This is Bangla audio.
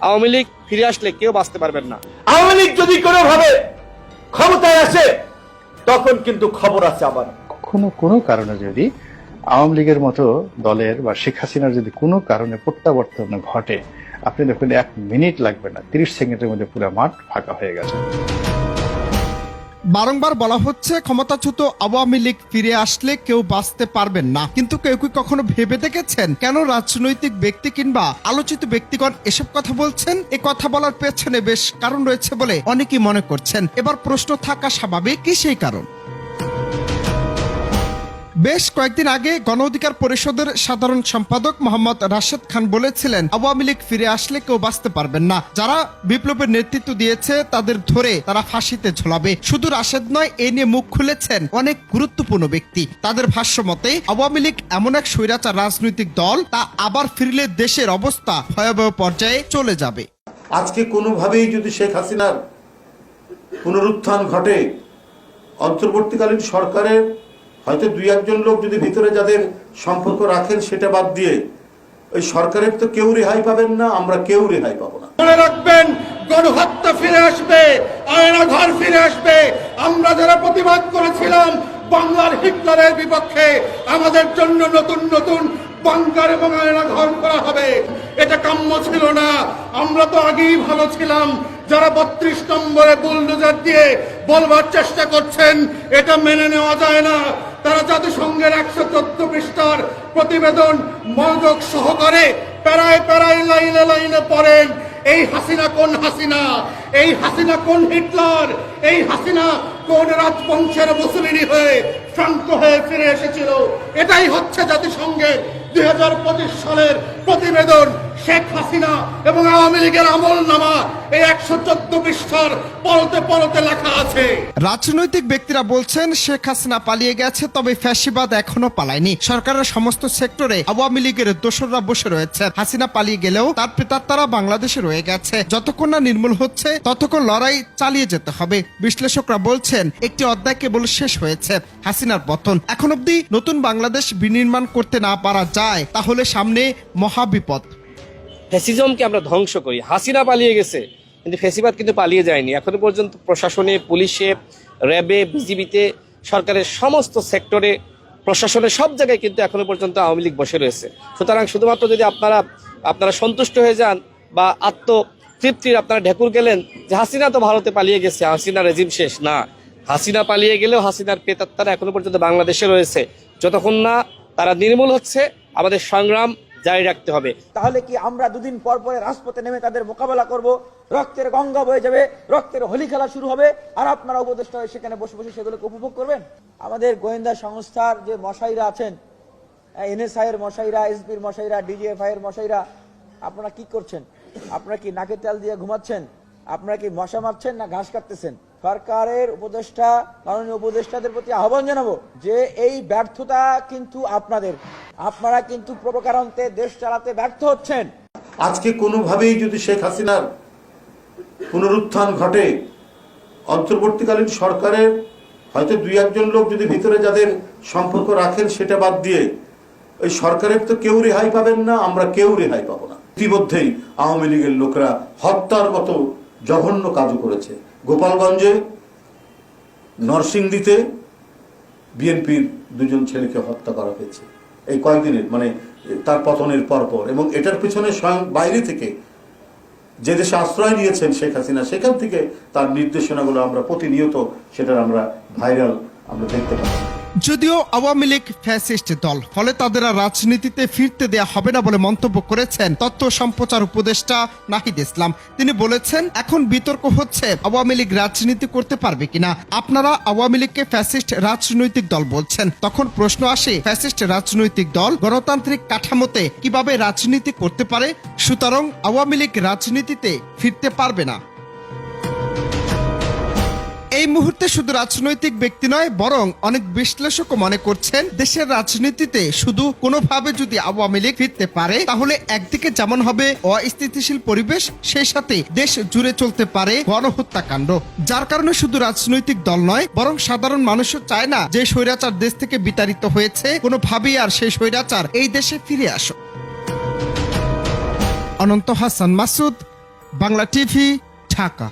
আওয়ামী লীগ ফিরে আসলে কেউ বাঁচতে পারবেন না। আওয়ামী লীগ যদি কোনোভাবে ক্ষমতায় আসে তখন কিন্তু খবর আছে আবার। কোনো কারণে যদি আওয়ামী লীগের মতো দলের বা শেখ হাসিনার যদি কোনো কারণে প্রত্যাবর্তন ঘটে, আপনি দেখুন 1 মিনিট লাগবে না, 30 সেকেন্ডের মধ্যে পুরো মাঠ ফাঁকা হয়ে গেছে। বারংবার বলা হচ্ছে ক্ষমতাচ্যুত আওয়ামী লীগ ফিরে আসলে কেউ বাঁচতে পারবেন না, কিন্তু কেউ কি কখনো ভেবে দেখেছেন কেন রাজনৈতিক ব্যক্তি কিংবা আলোচিত ব্যক্তিগণ এসব কথা বলছেন? এ কথা বলার পেছনে বেশ কারণ রয়েছে বলে অনেকেই মনে করছেন। এবার প্রশ্ন থাকা স্বাভাবিক, কি সেই কারণ? বেশ কয়েকদিন আগে গণ অধিকার পরিষদের সাধারণ সম্পাদক মোহাম্মদ রাশেদ খান বলেছিলেন, আওয়ামী লীগ ফিরে আসলে কেউ বাঁচতে পারবেন না, যারা বিপ্লবের নেতৃত্ব দিয়েছে তাদের ধরে তারা ফাঁসিতে ঝোলাবে। শুধু রাশেদ নয়, এ নিয়ে মুখ খুলেছেন অনেক গুরুত্বপূর্ণ ব্যক্তি। তাদের ভাষ্য মতে আওয়ামী লীগ এমন এক স্বৈরাচার রাজনৈতিক দল, তা আবার ফিরলে দেশের অবস্থা ভয়াবহ পর্যায়ে চলে যাবে। আজকে কোনোভাবেই যদি শেখ হাসিনার পুনরুত্থান ঘটে, অন্তর্বর্তীকালীন সরকারের হয়তো 2-1 লোক যদি ভিতরে যাদের সম্পর্ক রাখেন সেটা বাদ দিয়ে ওই সরকারের তো কেউ রেহাই পাবেন না, আমরা কেউ রেহাই পাবো না। মনে রাখবেন, গণহত্যা ফিরে আসবে, আয়না ঘর ফিরে আসবে। আমরা যারা প্রতিবাদ করেছিলাম বাংলার হিটলারের বিপক্ষে, আমাদের জন্য নতুন নতুন বাংকার এবং আয়না ঘর করা হবে। এটা কাম্য ছিল না। আমরা তো আগেই ভালো ছিলাম। যারা 32 নম্বরে বুলডোজার দিয়ে বলবার চেষ্টা করছেন এটা মেনে নেওয়া যায় না, তারা জাতিসংঘের 114 পৃষ্ঠার প্রতিবেদন মনোযোগ সহকারে প্যারায় প্যারায় লাইনে লাইনে পড়েন। এই হাসিনা কোন হাসিনা? এই হাসিনা কোন হিটলার? এই হাসিনা কোন রাজবংশের মুসলিনী হয়ে ফ্রাঙ্কো হয়ে ফিরে এসেছিল? এটাই হচ্ছে জাতিসংঘের 2025 সালের প্রতিবেদন। শেখ হাসিনা এবং আওয়ামী লীগের আমলনামা এই 114 পৃষ্ঠার পরতে পরতে লেখা আছে। রাজনৈতিক ব্যক্তিরা বলছেন শেখ হাসিনা পালিয়ে গেছে, তবে ফ্যাসিবাদ এখনো পালায়নি। সরকারের সমস্ত সেক্টরে আওয়ামী লীগের দোসররা বসে রয়েছে। হাসিনা পালিয়ে গেলেও তার প্রেতাত্মারা বাংলাদেশে রয়ে গেছে। যতক্ষণ না নির্মূল হচ্ছে ততক্ষণ লড়াই চালিয়ে যেতে হবে। বিশ্লেষকরা বলছেন একটি অধ্যায় কেবল শেষ হয়েছে, হাসিনার পতন। এখন অব্দি নতুন বাংলাদেশ বিনির্মাণ করতে না পারা যায়, তাহলে সামনে মহাবিপদ। ফ্যাসিজমকে আমরা ধ্বংস করি। হাসিনা পালিয়ে গেছে, কিন্তু ফ্যাসিবাদ কিন্তু পালিয়ে যায়নি। এখনো পর্যন্ত প্রশাসনে, পুলিশে, র্যাবে, বিজিবিতে, সরকারের সমস্ত সেক্টরে, প্রশাসনের সব জায়গায় কিন্তু এখনো পর্যন্ত আওয়ামী লীগ বসে রয়েছে। সুতরাং শুধুমাত্র যদি আপনারা সন্তুষ্ট হয়ে যান বা আত্মতৃপ্তির আপনারা ঢেকুর গেলেন যে হাসিনা তো ভারতে পালিয়ে গেছে, হাসিনা রেজিম শেষ, না। হাসিনা পালিয়ে গেলেও হাসিনার প্রেতাত্মারা এখনো পর্যন্ত বাংলাদেশে রয়েছে। যতক্ষণ না তারা নির্মূল হচ্ছে, আমাদের সংগ্রাম জারি রাখতে হবে। তাহলে কি আমরা দুদিন পর পরে রাজপথে নেমে তাদের মোকাবেলা করব? রক্তের গঙ্গা বয়ে যাবে, রক্তের হোলি খেলা শুরু হবে, আর আপনারা উপদেষ্টা হয়ে সেখানে বসে বসে সেগুলোকে উপভোগ করবেন? আমাদের গোয়েন্দা সংস্থার যে মশাইরা আছেন, এনএসআই এর মশাইরা, এসবির মশাইরা, ডিজিএফআই এর মশাইরা, আপনারা কি করছেন? আপনারা কি নাকে তেল দিয়ে ঘুমাচ্ছেন? আপনারা কি মশা মারছেন না ঘাস কাটতেছেন? সরকারের উপদেষ্টা, মাননীয় উপদেষ্টাদের প্রতি আহ্বান জানাবো যে এই ব্যর্থতা কিন্তু আপনারা কিন্তু প্রকারান্তে দেশ চালাতে ব্যর্থ হচ্ছেন। আজকে কোনোভাবেই যদি শেখ হাসিনার পুনরুত্থান ঘটে, অন্তর্বর্তীকালীন সরকারের হয়তো 2-1 লোক যদি ভিতরে যাদের সম্পর্ক রাখেন সেটা বাদ দিয়ে ওই সরকারের তো কেউ রেহাই পাবেন না, আমরা কেউ রেহাই পাবো না। ইতিমধ্যেই আওয়ামী লীগের লোকরা হত্যার মতো জঘন্য কাজও করেছে। গোপালগঞ্জে, নরসিংদীতে বিএনপির 2 ছেলেকে হত্যা করা হয়েছে এই কয়েকদিনের, মানে তার পতনের পরপর। এবং এটার পিছনে স্বয়ং বাইরে থেকে যে দেশে আশ্রয় নিয়েছেন শেখ হাসিনা, সেখান থেকে তার নির্দেশনাগুলো আমরা প্রতিনিয়ত সেটার আমরা ভাইরাল আমরা দেখতে পাচ্ছি। যদিও আওয়ামী লীগ ফ্যাসিস্ট দল, ফলে তাদের আর রাজনীতিতে ফিরতে দেয়া হবে না বলে মন্তব্য করেছেন তথ্য সম্প্রচার উপদেষ্টা নাহিদ ইসলাম। তিনি বলেছেন, এখন বিতর্ক হচ্ছে আওয়ামী লীগ রাজনীতি করতে পারবে কিনা। আপনারা আওয়ামী লীগকে ফ্যাসিস্ট রাজনৈতিক দল বলছেন, তখন প্রশ্ন আসে ফ্যাসিস্ট রাজনৈতিক দল গণতান্ত্রিক কাঠামোতে কিভাবে রাজনীতি করতে পারে? সুতরাং আওয়ামী লীগ রাজনীতিতে ফিরতে পারবে না। এই মুহূর্তে শুধু রাজনৈতিক ব্যক্তি নয়, বরং অনেক বিশ্লেষকও মনে করছেন দেশের রাজনীতিতে শুধু কোনোভাবে যদি আওয়ামী লীগ ফিরতে পারে, তাহলে একদিকে যেমন হবে অস্থিতিশীল পরিবেশ, সেই সাথে দেশ জুড়ে চলতে পারে গণহত্যাকাণ্ড। যার কারণে শুধু রাজনৈতিক দল নয়, বরং সাধারণ মানুষও চায় না যে স্বৈরাচার দেশ থেকে বিতাড়িত হয়েছে কোনোভাবেই আর সেই স্বৈরাচার এই দেশে ফিরে আসুক। অনন্ত হাসান মাসুদ, বাংলা টিভি, ঢাকা।